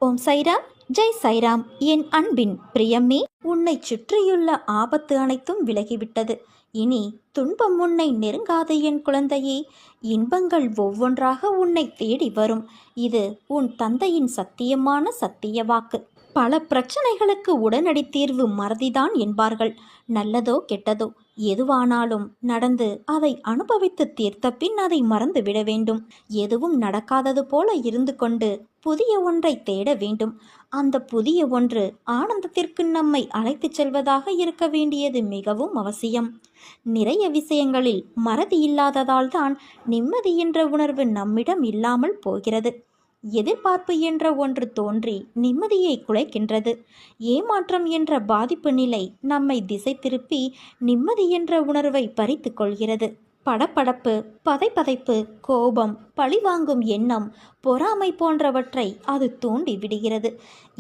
ஓம் சைராம், ஜெய் சைராம். என் அன்பின் பிரியமே, உன்னை சுற்றியுள்ள ஆபத்து அனைத்தும் விலகிவிட்டது. இனி துன்பம் உன்னை நெருங்காது என் குழந்தையே. இன்பங்கள் ஒவ்வொன்றாக உன்னை தேடி வரும். இது உன் தந்தையின் சத்தியமான சத்திய வாக்கு. பல பிரச்சனைகளுக்கு உடனடி தீர்வு மறதிதான் என்பார்கள். நல்லதோ கெட்டதோ எதுவானாலும் நடந்து அதை அனுபவித்து தீர்த்த பின் அதை மறந்து விட வேண்டும். எதுவும் நடக்காதது போல இருந்து கொண்டு புதிய ஒன்றை தேட வேண்டும். அந்த புதிய ஒன்று ஆனந்தத்திற்கு நம்மை அழைத்துச் செல்வதாக இருக்க வேண்டியது மிகவும் அவசியம். நிறைய விஷயங்களில் மறதி இல்லாததால் தான் நிம்மதி என்ற உணர்வு நம்மிடம் இல்லாமல் போகிறது. எதிர்பார்ப்பு என்ற ஒன்று தோன்றி நிம்மதியை குலைக்கின்றது. ஏமாற்றம் என்ற பாதிப்பு நிலை நம்மை திசை திருப்பி நிம்மதி என்ற உணர்வை பறித்து கொள்கிறது. படபடப்பு, பதைபதைப்பு, கோபம், பழிவாங்கும் எண்ணம், பொறாமை போன்றவற்றை அது தூண்டி விடுகிறது.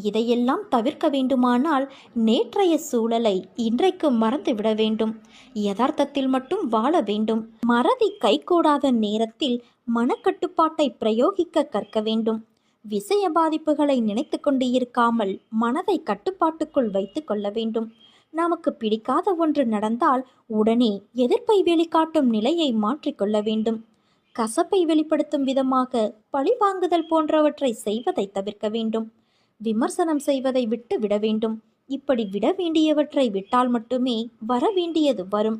இதையெல்லாம் தவிர்க்க வேண்டுமானால் நேற்றைய சூழலை இன்றைக்கு மறந்துவிட வேண்டும். யதார்த்தத்தில் மட்டும் வாழ வேண்டும். மறதி கைகூடாத நேரத்தில் மனக்கட்டுப்பாட்டை பிரயோகிக்க கற்க வேண்டும். விஷய பாதிப்புகளை நினைத்து கொண்டு இருக்காமல் மனதை கட்டுப்பாட்டுக்குள் வைத்து கொள்ள வேண்டும். நமக்கு பிடிக்காத ஒன்று நடந்தால் உடனே எதிர்ப்பை வெளிக்காட்டும் நிலையை மாற்றிக்கொள்ள வேண்டும். கசப்பை வெளிப்படுத்தும் விதமாக பழிவாங்குதல் போன்றவற்றை செய்வதை தவிர்க்க வேண்டும். விமர்சனம் செய்வதை விட்டு விட வேண்டும். இப்படி விட வேண்டியவற்றை விட்டால் மட்டுமே வர வேண்டியது வரும்.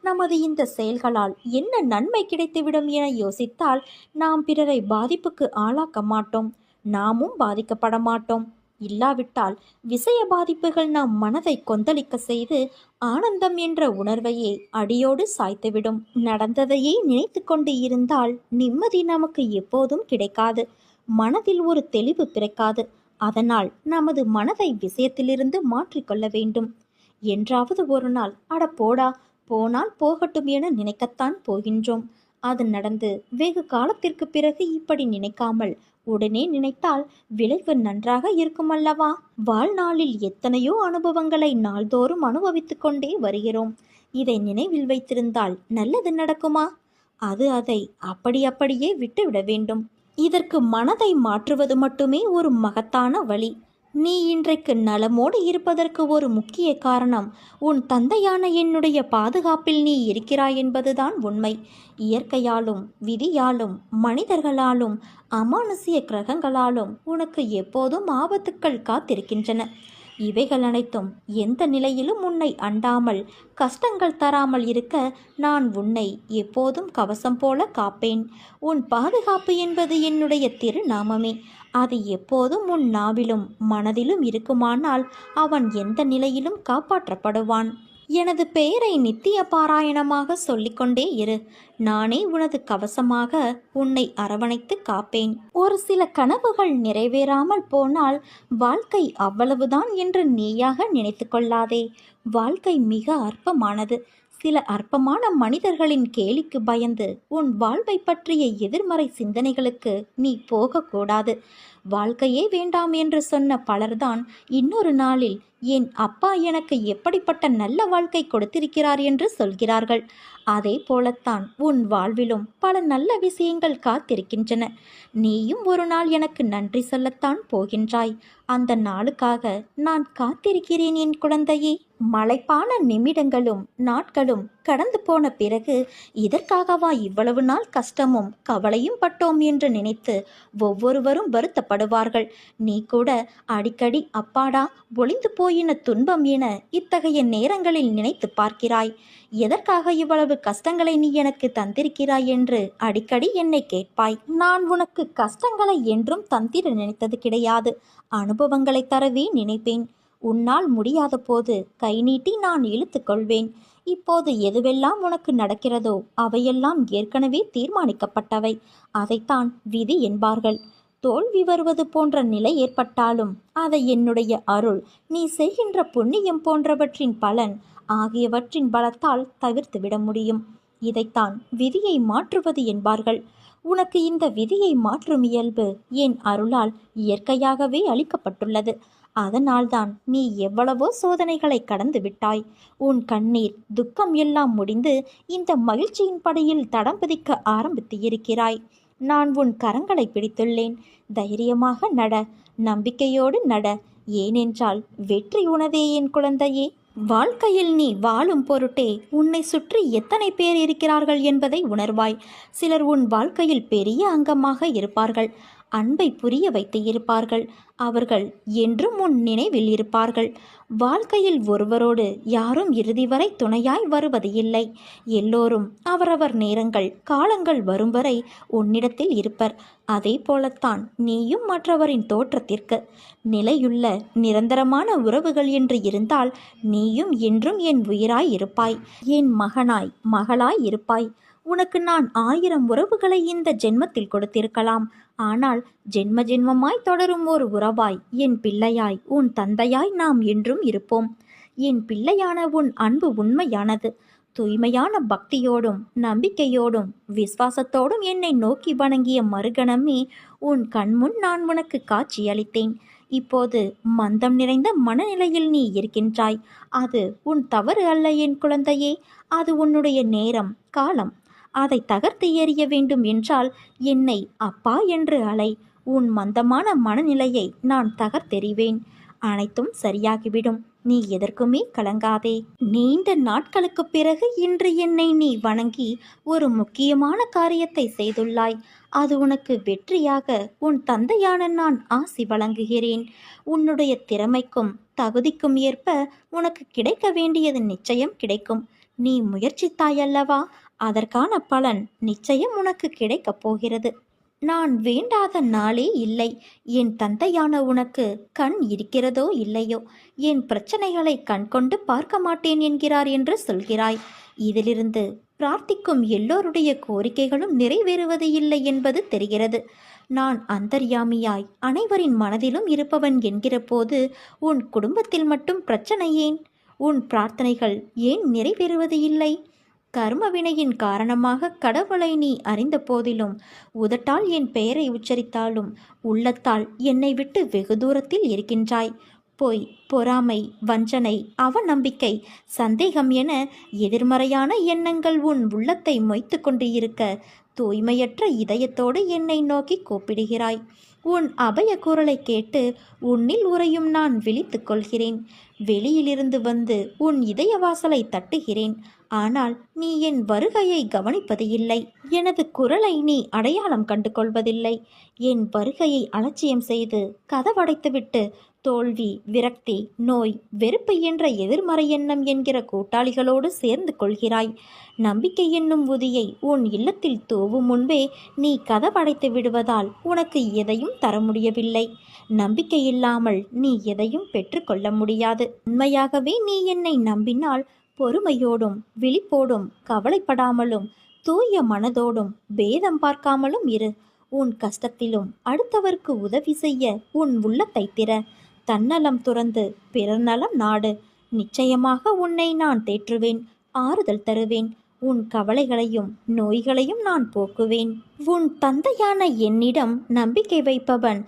நமது இந்த செயல்களால் என்ன நன்மை கிடைத்துவிடும் என யோசித்தால் நாம் பிறரை பாதிப்புக்கு ஆளாக்க மாட்டோம். நாமும் பாதிக்கப்பட மாட்டோம். இல்லாவிட்டால் விஷய பாதிப்புகள் நம் மனதை கொந்தளிக்க செய்து ஆனந்தம் என்ற உணர்வையே அடியோடு சாய்த்துவிடும். நடந்ததையே நினைத்து கொண்டு இருந்தால் நிம்மதி நமக்கு எப்போதும் கிடைக்காது. மனதில் ஒரு தெளிவு பிறக்காது. அதனால் நமது மனதை விஷயத்திலிருந்து மாற்றிக்கொள்ள வேண்டும். என்றாவது ஒரு நாள் அட போடா, போனால் போகட்டும் என நினைக்கத்தான் போகின்றோம். அது நடந்து வெகு காலத்திற்கு பிறகு இப்படி நினைக்காமல் உடனே நினைத்தால் விளைவு நன்றாக இருக்குமல்லவா? வாழ்நாளில் எத்தனையோ அனுபவங்களை நாள்தோறும் அனுபவித்து கொண்டே வருகிறோம். இதை நினைவில் வைத்திருந்தால் நல்லது நடக்குமா? அதை அப்படியே விட்டுவிட வேண்டும். இதற்கு மனதை மாற்றுவது மட்டுமே ஒரு மகத்தான வழி. நீ இன்றைக்கு நலமோடு இருப்பதற்கு ஒரு முக்கிய காரணம் உன் தந்தையான என்னுடைய பாதுகாப்பில் நீ இருக்கிறாய் என்பதுதான் உண்மை. இயற்கையாலும் விதியாலும் மனிதர்களாலும் அமானுஷ்ய கிரகங்களாலும் உனக்கு எப்போதும் ஆபத்துக்கள் காத்திருக்கின்றன. இவைகள் அனைத்தும் எந்த நிலையிலும் உன்னை அண்டாமல் கஷ்டங்கள் தராமல் இருக்க நான் உன்னை எப்போதும் கவசம் போல காப்பேன். உன் பாதுகாப்பு என்பது என்னுடைய திருநாமமே. அது எப்போதும் உன் நாவிலும் மனதிலும் இருக்குமானால் அவன் எந்த நிலையிலும் காப்பாற்றப்படுவான். எனது பெயரை நித்திய பாராயணமாக சொல்லிக்கொண்டே இரு. நானே உனது கவசமாக உன்னை அரவணைத்து காப்பேன். ஒரு சில கனவுகள் நிறைவேறாமல் போனால் வாழ்க்கை அவ்வளவுதான் என்று நீயாக நினைத்து கொள்ளாதே. வாழ்க்கை மிக அற்பமானது. சில அற்பமான மனிதர்களின் கேலிக்கு பயந்து உன் வாழ்வை பற்றிய எதிர்மறை சிந்தனைகளுக்கு நீ போகக்கூடாது. வாழ்க்கையே வேண்டாம் என்று சொன்ன பலர்தான் இன்னொரு நாளில் என் அப்பா எனக்கு எப்படிப்பட்ட நல்ல வாழ்க்கை கொடுத்திருக்கிறார் என்று சொல்கிறார்கள். அதே போலத்தான் உன் வாழ்விலும் பல நல்ல விஷயங்கள் காத்திருக்கின்றன. நீயும் ஒரு நாள் எனக்கு நன்றி சொல்லத்தான் போகின்றாய். அந்த நாளுக்காக நான் காத்திருக்கிறேன் என் குழந்தையே. மலைப்பான நிமிடங்களும் நாட்களும் கடந்து போன பிறகு இதற்காகவா இவ்வளவு நாள் கஷ்டமும் கவலையும் பட்டோம் என்று நினைத்து ஒவ்வொருவரும் வருத்தப்படுவார்கள். நீ கூட அடிக்கடி அப்பாடா ஒளிந்து போயின துன்பம் என இத்தகைய நேரங்களில் நினைத்து பார்க்கிறாய். எதற்காக இவ்வளவு கஷ்டங்களை நீ எனக்கு தந்திருக்கிறாய் என்று அடிக்கடி என்னை கேட்பாய். நான் உனக்கு கஷ்டங்களை என்றும் தந்திர நினைத்தது கிடையாது. அனுபவங்களை தரவே நினைப்பேன். உன்னால் முடியாத போது கை நீட்டி நான் இழுத்து கொள்வேன். இப்போது எதுவெல்லாம் உனக்கு நடக்கிறதோ அவையெல்லாம் ஏற்கனவே தீர்மானிக்கப்பட்டவை. அதைத்தான் விதி என்பார்கள். தோல்வி வருவது போன்ற நிலை ஏற்பட்டாலும் அதை என்னுடைய அருள், நீ செய்கின்ற புண்ணியம் போன்றவற்றின் பலன் ஆகியவற்றின் பலத்தால் தவிர்த்து விட முடியும். இதைத்தான் விதியை மாற்றுவது என்பார்கள். உனக்கு இந்த விதியை மாற்றும் இயல்பு என் அருளால் இயற்கையாகவே அளிக்கப்பட்டுள்ளது. அதனால்தான் நீ எவ்வளவோ சோதனைகளை கடந்து விட்டாய். உன் கண்ணீர் துக்கம் எல்லாம் முடிந்து இந்த மகிழ்ச்சியின் படியில் தடம் பதிக்க ஆரம்பித்து இருக்கிறாய். நான் உன் கரங்களை பிடித்துள்ளேன். தைரியமாக நட, நம்பிக்கையோடு நட. ஏனென்றால் வெற்றி உனதே என் குழந்தையே. வாழ்க்கையில் நீ வாழும் பொருட்டே உன்னை சுற்றி எத்தனை பேர் இருக்கிறார்கள் என்பதை உணர்வாய். சிலர் உன் வாழ்க்கையில் பெரிய அங்கமாக இருப்பார்கள். அன்பை புரிய வைத்து இருப்பார்கள். அவர்கள் என்றும் உன் நினைவில் இருப்பார்கள். வாழ்க்கையில் ஒருவரோடு யாரும் இறுதி வரை துணையாய் வருவது இல்லை. எல்லோரும் அவரவர் நேரங்கள் காலங்கள் வரும் வரை உன்னிடத்தில் இருப்பர். அதே போலத்தான் நீயும் மற்றவரின் தோற்றத்திற்கு. நிலையுள்ள நிரந்தரமான உறவுகள் என்று இருந்தால் நீயும் என்றும் என் உயிராய் இருப்பாய், என் மகனாய் மகளாய் இருப்பாய். உனக்கு நான் 1000 உறவுகளை இந்த ஜென்மத்தில் கொடுத்திருக்கலாம். ஆனால் ஜென்ம ஜென்மமாய் தொடரும் ஒரு உறவாய், என் பிள்ளையாய், உன் தந்தையாய் நாம் என்றும் இருப்போம். என் பிள்ளையான உன் அன்பு உண்மையானது. தூய்மையான பக்தியோடும் நம்பிக்கையோடும் விசுவாசத்தோடும் என்னை நோக்கி வணங்கிய மறுகணமே உன் கண்முன் நான் உனக்கு காட்சியளித்தேன். இப்போது மந்தம் நிறைந்த மனநிலையில் நீ இருக்கின்றாய். அது உன் தவறு அல்ல என் குழந்தையே. அது உன்னுடைய நேரம் காலம். அதை தகர்த்து எறிய வேண்டும் என்றால் என்னை அப்பா என்று அலை. உன் மந்தமான மனநிலையை நான் தகர்த்தெறிவேன். அனைத்தும் சரியாகிவிடும். நீ எதற்குமே கலங்காதே. நீண்ட நாட்களுக்கு பிறகு இன்று என்னை நீ வணங்கி ஒரு முக்கியமான காரியத்தை செய்துள்ளாய். அது உனக்கு வெற்றியாக உன் தந்தையான நான் ஆசி வழங்குகிறேன். உன்னுடைய திறமைக்கும் தகுதிக்கும் ஏற்ப உனக்கு கிடைக்க வேண்டியது நிச்சயம் கிடைக்கும். நீ முயற்சித்தாயல்லவா? அதற்கான பலன் நிச்சயம் உனக்கு கிடைக்கப் போகிறது. நான் வேண்டாத நாளே இல்லை. என் தந்தையான உனக்கு கண் இருக்கிறதோ இல்லையோ, என் பிரச்சனைகளை கண் கொண்டு பார்க்க மாட்டேன் என்கிறார் என்று சொல்கிறாய். இதிலிருந்து பிரார்த்திக்கும் எல்லோருடைய கோரிக்கைகளும் நிறைவேறுவது இல்லை என்பது தெரிகிறது. நான் அந்தர்யாமியாய் அனைவரின் மனதிலும் இருப்பவன் என்கிற போது உன் குடும்பத்தில் மட்டும் பிரச்சனை ஏன்? உன் பிரார்த்தனைகள் ஏன் நிறைவேறுவது இல்லை? கர்மவினையின் காரணமாக கடவுளை நீ அறிந்த போதிலும், உதட்டால் என் பெயரை உச்சரித்தாலும் உள்ளத்தால் என்னை விட்டு வெகு தூரத்தில் இருக்கின்றாய். பொய், பொறாமை, வஞ்சனை, அவநம்பிக்கை, சந்தேகம் என எதிர்மறையான எண்ணங்கள் உன் உள்ளத்தை மொய்த்து கொண்டு இருக்க தூய்மையற்ற இதயத்தோடு என்னை நோக்கி கூப்பிடுகிறாய். உன் அபய குரலை கேட்டு உன்னில் உறையும் நான் விழித்துக் கொள்கிறேன். வெளியிலிருந்து வந்து உன் இதய வாசலை தட்டுகிறேன். ஆனால் நீ என் வருகையை கவனிப்பது இல்லை. எனது குரலை நீ அடையாளம் கண்டு கொள்வதில்லை. என் வருகையை அலட்சியம் செய்து கதவடைத்துவிட்டு தோல்வி, விரக்தி, நோய், வெறுப்பு என்ற எதிர்மறை எண்ணம் என்கிற கூட்டாளிகளோடு சேர்ந்து கொள்கிறாய். நம்பிக்கை என்னும் உதியை உன் இல்லத்தில் தூவும் முன்பே நீ கதவடைத்து விடுவதால் உனக்கு எதையும் தர முடியவில்லை. நம்பிக்கை இல்லாமல் நீ எதையும் பெற்றுக்கொள்ள முடியாது. உண்மையாகவே நீ என்னை நம்பினால் பொறுமையோடும் விழிப்போடும் கவலைப்படாமலும் தூய மனதோடும் பேதம் பார்க்காமலும் இரு. உன் கஷ்டத்திலும் அடுத்தவர்க்கு உதவி செய்ய உன் உள்ளத்தை திற. தன்னலம் துறந்து பிறர் நலம் நாடு. நிச்சயமாக உன்னை நான் தேற்றுவேன், ஆறுதல் தருவேன். உன் கவலைகளையும் நோய்களையும் நான் போக்குவேன். உன் தந்தையான என்னிடம் நம்பிக்கை வைப்பவன்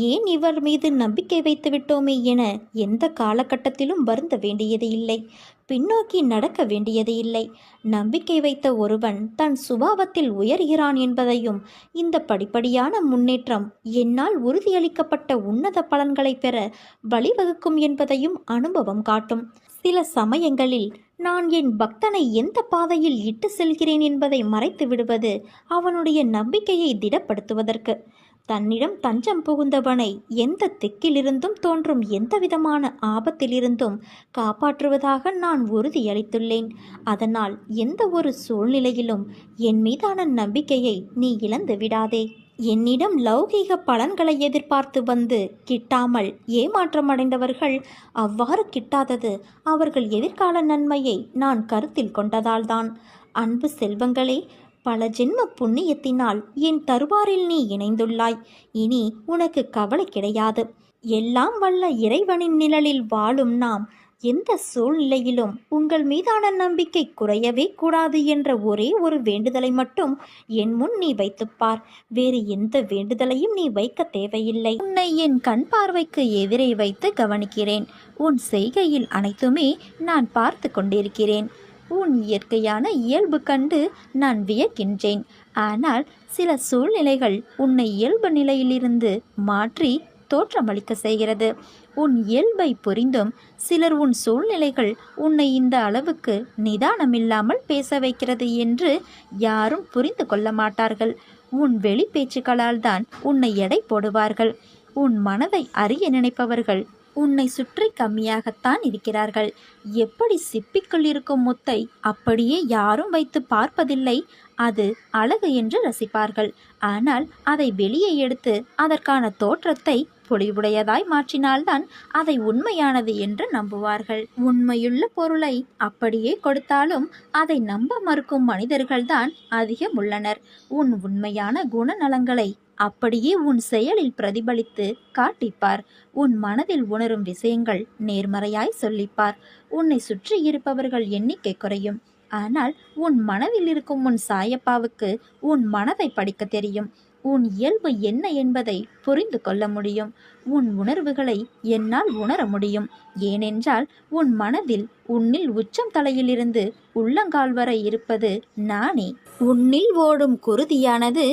ஏன் இவர் மீது நம்பிக்கை வைத்து விட்டோமே என எந்த காலகட்டத்திலும் வருந்த வேண்டியது இல்லை, பின்னோக்கி நடக்க வேண்டியது இல்லை. நம்பிக்கை வைத்த ஒருவன் தன் சுபாவத்தில் உயர்கிறான் என்பதையும், இந்த படிப்படியான முன்னேற்றம் என்னால் உறுதியளிக்கப்பட்ட உன்னத பலன்களை பெற வழிவகுக்கும் என்பதையும் அனுபவம் காட்டும். சில சமயங்களில் நான் என் பக்தனை எந்த பாதையில் இட்டு செல்கிறேன் என்பதை மறைத்து விடுவது அவனுடைய நம்பிக்கையை திடப்படுத்துவதற்கு. தன்னிடம் தஞ்சம் புகுந்தவனை எந்த திக்கிலிருந்தும் தோன்றும் எந்தவிதமான ஆபத்திலிருந்தும் காப்பாற்றுவதாக நான் உறுதியளித்துள்ளேன். அதனால் எந்த ஒரு சூழ்நிலையிலும் என் மீதான நம்பிக்கையை நீ இழந்து விடாதே. என்னிடம் லௌகீக பலன்களை எதிர்பார்த்து வந்து கிட்டாமல் ஏமாற்றமடைந்தவர்கள் அவ்வாறு கிட்டாதது அவர்கள் எதிர்கால நன்மையை நான் கருத்தில் கொண்டதால்தான். அன்பு செல்வங்களே, பல ஜென்ம புண்ணியத்தினால் என் தருவாரில் நீ இணைந்துள்ளாய். இனி உனக்கு கவலை கிடையாது. எல்லாம் வல்ல இறைவனின் நிழலில் வாழும் நாம் எந்த சூழ்நிலையிலும் உங்கள் மீதான நம்பிக்கை குறையவே கூடாது என்ற ஒரே ஒரு வேண்டுதலை மட்டும் என் முன் நீ வைத்துப்பார். வேறு எந்த வேண்டுதலையும் நீ வைக்க தேவையில்லை. உன்னை என் கண் பார்வைக்கு எதிரே வைத்து கவனிக்கிறேன். உன் செய்கையில் அனைத்துமே நான் பார்த்து கொண்டிருக்கிறேன். உன் இயற்கையான இயல்பு கண்டு நான் வியக்கின்றேன். ஆனால் சில சூழ்நிலைகள் உன்னை இயல்பு நிலையிலிருந்து மாற்றி தோற்றமளிக்க செய்கிறது. உன் இயல்பை புரிந்தும் சிலர் உன் சூழ்நிலைகள் உன்னை இந்த அளவுக்கு நிதானமில்லாமல் பேச வைக்கிறது என்று யாரும் புரிந்து கொள்ள மாட்டார்கள். உன் வெளி பேச்சுக்களால் தான் உன்னை எடை போடுவார்கள். உன் மனதை அறிய நினைப்பவர்கள் உன்னை சுற்றி கம்மியாகத்தான் இருக்கிறார்கள். எப்படி சிப்பிக்குள் இருக்கும் முத்தை அப்படியே யாரும் வைத்து பார்ப்பதில்லை. அது அழகு என்று ரசிப்பார்கள். ஆனால் அதை வெளியே எடுத்து அதற்கான தோற்றத்தை பொலிவுடையதாய் மாற்றினால்தான் அதை உண்மையானது என்று நம்புவார்கள். உண்மையுள்ள பொருளை அப்படியே கொடுத்தாலும் அதை நம்ப மறுக்கும் மனிதர்கள்தான் அதிகம் உள்ளனர். உன் உண்மையான குணநலங்களை அப்படியே உன் செயலில் பிரதிபலித்து காட்டிப்பார். உன் மனதில் உணரும் விஷயங்கள் நேர்மறையாய் சொல்லிப்பார். உன்னை சுற்றி இருப்பவர்கள் எண்ணிக்கை குறையும். ஆனால் உன் மனதில் இருக்கும் உன் சாயப்பாவுக்கு உன் மனதை படிக்க தெரியும். உன் இயல்பு என்ன என்பதை புரிந்து கொள்ள முடியும். உன் உணர்வுகளை என்னால் உணர முடியும். ஏனென்றால் உன் மனதில் உன்னில் உச்சம் தலையிலிருந்து உள்ளங்கால் வரை இருப்பது நானே. உன்னில் ஓடும் குருதியானது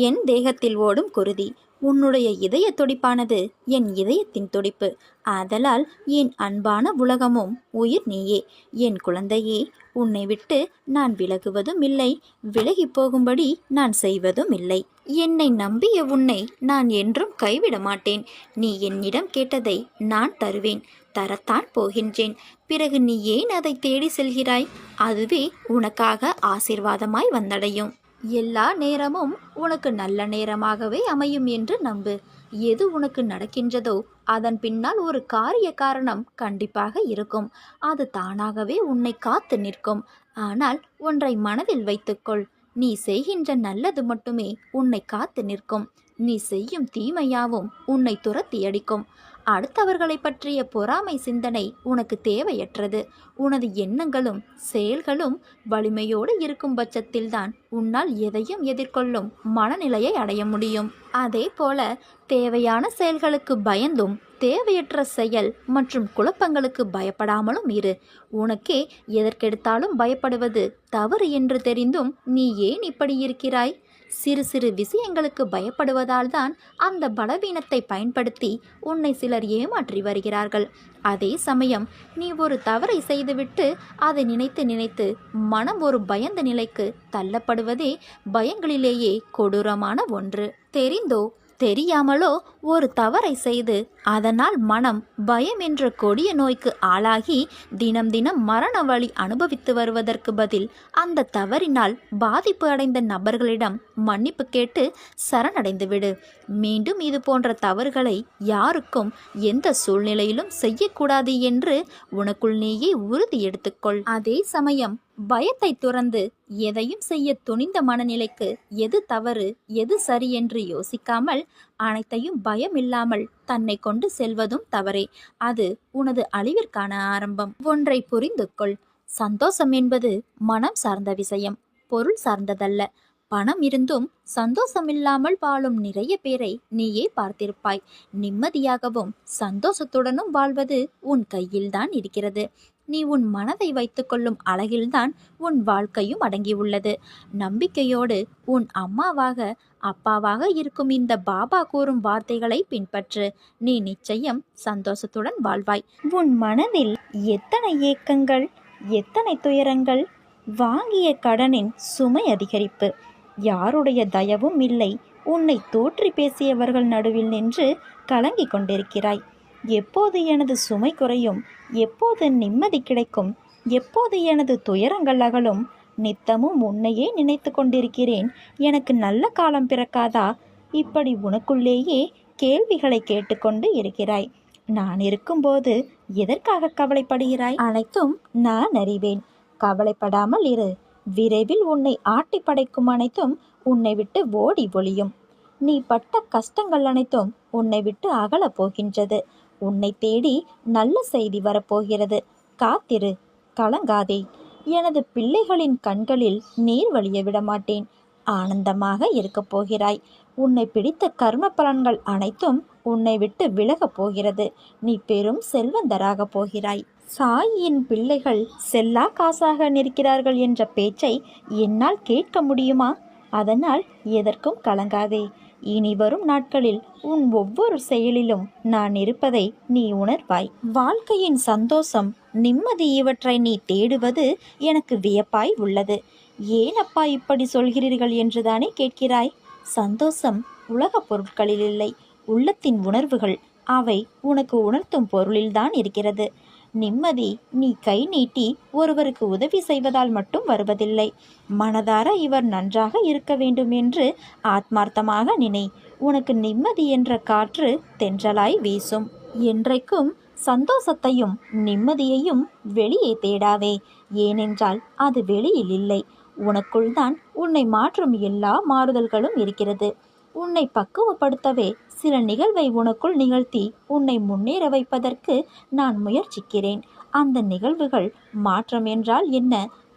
என் தேகத்தில் ஓடும் குருதி. உன்னுடைய இதய துடிப்பானது என் இதயத்தின் துடிப்பு. ஆதலால் என் அன்பான உலகமும் உயிர் நீயே. என் குழந்தையே, உன்னை விட்டு நான் விலகுவதும் இல்லை, விலகி போகும்படி நான் செய்வதும் இல்லை. என்னை நம்பிய உன்னை நான் என்றும் கைவிட மாட்டேன். நீ என்னிடம் கேட்டதை நான் தருவேன், தரத்தான் போகின்றேன். பிறகு நீ ஏன் அதை தேடி செல்கிறாய்? அதுவே உனக்காக ஆசீர்வாதமாய் வந்தடையும். எல்லா நேரமும் உனக்கு நல்ல நேரமாகவே அமையும் என்று நம்பு. எது உனக்கு நடக்கின்றதோ அதன் பின்னால் ஒரு காரிய காரணம் கண்டிப்பாக இருக்கும். அது தானாகவே உன்னை காத்து நிற்கும். ஆனால் ஒன்றை மனதில் வைத்துக்கொள். நீ செய்கின்ற நல்லது மட்டுமே உன்னை காத்து நிற்கும். நீ செய்யும் தீமையாவும் உன்னை துரத்தி அடிக்கும். அடுத்தவர்களை பற்றிய பொறாமை சிந்தனை உனக்கு தேவையற்றது. உனது எண்ணங்களும் செயல்களும் வலிமையோடு இருக்கும் பட்சத்தில்தான் உன்னால் எதையும் எதிர்கொள்ளும் மனநிலையை அடைய முடியும். அதே போல தேவையான செயல்களுக்கு பயந்தும் தேவையற்ற செயல் மற்றும் குழப்பங்களுக்கு பயப்படாமலும் இரு. உனக்கே எதற்கெடுத்தாலும் பயப்படுவது தவறு என்று தெரிந்தும் நீ ஏன் இப்படி இருக்கிறாய்? சிறு சிறு விஷயங்களுக்கு பயப்படுவதால் தான் அந்த பலவீனத்தை பயன்படுத்தி உன்னை சிலர் ஏமாற்றி வருகிறார்கள். அதே சமயம் நீ ஒரு தவறை செய்துவிட்டு அதை நினைத்து நினைத்து மனம் ஒரு பயந்த நிலைக்கு தள்ளப்படுவதே பயங்களிலேயே கொடூரமான ஒன்று. தெரிந்தோ தெரியாமலோ ஒரு தவறை செய்து அதனால் மனம் பயம் என்ற கொடிய நோய்க்கு ஆளாகி தினம் தினம் மரண வலி அனுபவித்து வருவதற்கு பதில் அந்த தவறினால் பாதிப்பு அடைந்த நபர்களிடம் மன்னிப்பு கேட்டு சரணடைந்து விடு. மீண்டும் இது போன்ற தவறுகளை யாருக்கும் எந்த சூழ்நிலையிலும் செய்யக்கூடாது என்று உனக்குள் நீயே உறுதி எடுத்துக்கொள். அதே சமயம் பயத்தை துறந்து எதையும் செய்ய துணிந்த மனநிலைக்கு எது தவறு எது சரி என்று யோசிக்காமல் அனைத்தையும் பயம் இல்லாமல் தன்னை கொண்டு செல்வதும் தவறே. அது உனது அழிவிற்கான ஆரம்பம். ஒன்றை புரிந்து கொள். சந்தோஷம் என்பது மனம் சார்ந்த விஷயம், பொருள் சார்ந்ததல்ல. பணம் இருந்தும் சந்தோஷமில்லாமல் வாழும் நிறைய பேரை நீயே பார்த்திருப்பாய். நிம்மதியாகவும் சந்தோஷத்துடனும் வாழ்வது உன் கையில்தான் இருக்கிறது. நீ உன் மனதை வைத்துக்கொள்ளும் அழகில்தான் உன் வாழ்க்கையும் அடங்கியுள்ளது. நம்பிக்கையோடு உன் அம்மாவாக அப்பாவாக இருக்கும் இந்த பாபா கூறும் வார்த்தைகளை பின்பற்று. நீ நிச்சயம் சந்தோஷத்துடன் வாழ்வாய். உன் மனதில் எத்தனை ஏக்கங்கள், எத்தனை துயரங்கள், வாங்கிய கடனின் சுமை அதிகரிப்பு, யாருடைய தயவும் இல்லை, உன்னை தூற்றி பேசியவர்கள் நடுவில் நின்று கலங்கிக் கொண்டிருக்கிறாய். எப்போது எனது சுமை குறையும், எப்போது நிம்மதி கிடைக்கும், எப்போது எனது துயரங்கள் அகலும், நித்தமும் உன்னையே நினைத்து கொண்டிருக்கிறேன், எனக்கு நல்ல காலம் பிறக்காதா? இப்படி உனக்குள்ளேயே கேள்விகளை கேட்டுக்கொண்டு இருக்கிறாய். நான் இருக்கும்போது எதற்காக கவலைப்படுகிறாய்? அனைத்தும் நான் அறிவேன். கவலைப்படாமல் இரு. விரைவில் உன்னை ஆட்டி படைக்கும் அனைத்தும் உன்னை விட்டு ஓடி ஒளியும். நீ பட்ட கஷ்டங்கள் அனைத்தும் உன்னை விட்டு அகலப் போகின்றது. உன்னை தேடி நல்ல செய்தி வரப்போகிறது. காத்திரு, கலங்காதே. எனது பிள்ளைகளின் கண்களில் நீர் வழிய விட மாட்டேன். ஆனந்தமாக இருக்கப் போகிறாய். உன்னை பிடித்த கர்ம பலன்கள் அனைத்தும் உன்னை விட்டு விலகப் போகிறது. நீ பெரும் செல்வந்தராக போகிறாய். சாயின் பிள்ளைகள் செல்லா காசாக நிற்கிறார்கள் என்ற பேச்சை என்னால் கேட்க முடியுமா? அதனால் எதற்கும் கலங்காதே. இனி வரும் நாட்களில் உன் ஒவ்வொரு செயலிலும் நான் இருப்பதை நீ உணர்வாய். வாழ்க்கையின் சந்தோஷம், நிம்மதி இவற்றை நீ தேடுவது எனக்கு வியப்பாய் உள்ளது. ஏன் அப்பா இப்படி சொல்கிறீர்கள் என்றுதானே கேட்கிறாய்? சந்தோஷம் உலக பொருட்களில் இல்லை, உள்ளத்தின் உணர்வுகள். அவை உனக்கு உணர்த்தும் பொருளில்தான் இருக்கிறது. நிம்மதி நீ கை நீட்டி ஒருவருக்கு உதவி செய்வதால் மட்டும் வருவதில்லை. மனதார இவர் நன்றாக இருக்க வேண்டும் என்று ஆத்மார்த்தமாக நினை. உனக்கு நிம்மதி என்ற காற்று தென்றலாய் வீசும். என்றைக்கும் சந்தோஷத்தையும் நிம்மதியையும் வெளியே தேடாதே. ஏனென்றால் அது வெளியில் இல்லை, உனக்குள் தான் உன்னை மாற்றும் எல்லா மாறுதல்களும் இருக்கிறது. உன்னை பக்குவப்படுத்தவே சில நிகழ்வை உனக்குள் நிகழ்த்தி உன்னை முன்னேற வைப்பதற்கு நான் முயற்சிக்கிறேன். அந்த நிகழ்வுகள் மாற்றம் என்றால் என்ன,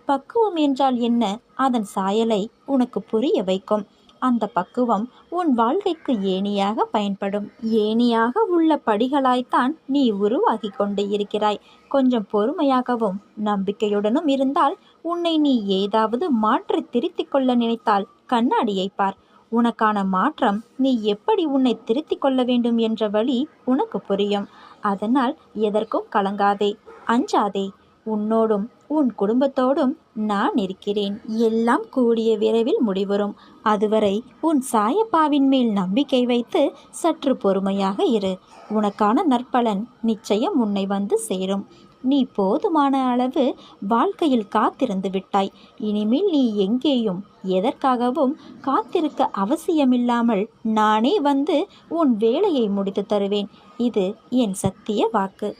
பக்குவம் என்றால் என்ன, அதன் சாயலை உனக்கு புரிய வைக்கும். அந்த பக்குவம் உன் வாழ்க்கைக்கு ஏணியாக பயன்படும். ஏணியாக உள்ள படிகளாய்த்தான் நீ உருவாகி கொண்டு இருக்கிறாய். கொஞ்சம் பொறுமையாகவும் நம்பிக்கையுடனும் இருந்தால் உன்னை நீ ஏதாவது மாற்றி திருத்திக் கொள்ள நினைத்தால் கண்ணாடியை பார். உனக்கான மாற்றம் நீ எப்படி உன்னை திருத்திக் கொள்ள வேண்டும் என்ற வழி உனக்கு புரியும். அதனால் எதற்கும் கலங்காதே, அஞ்சாதே. உன்னோடும் உன் குடும்பத்தோடும் நான் இருக்கிறேன். எல்லாம் கூடிய விரைவில் முடிவரும். அதுவரை உன் சாயப்பாவின் மேல் நம்பிக்கை வைத்து சற்று பொறுமையாக இரு. உனக்கான நற்பலன் நிச்சயம் உன்னை வந்து சேரும். நீ போதுமான அளவு வாழ்க்கையில் காத்திருந்து விட்டாய். இனிமேல் நீ எங்கேயும் எதற்காகவும் காத்திருக்க அவசியமில்லாமல் நானே வந்து உன் வேலையை முடித்து தருவேன். இது என் சத்திய வாக்கு.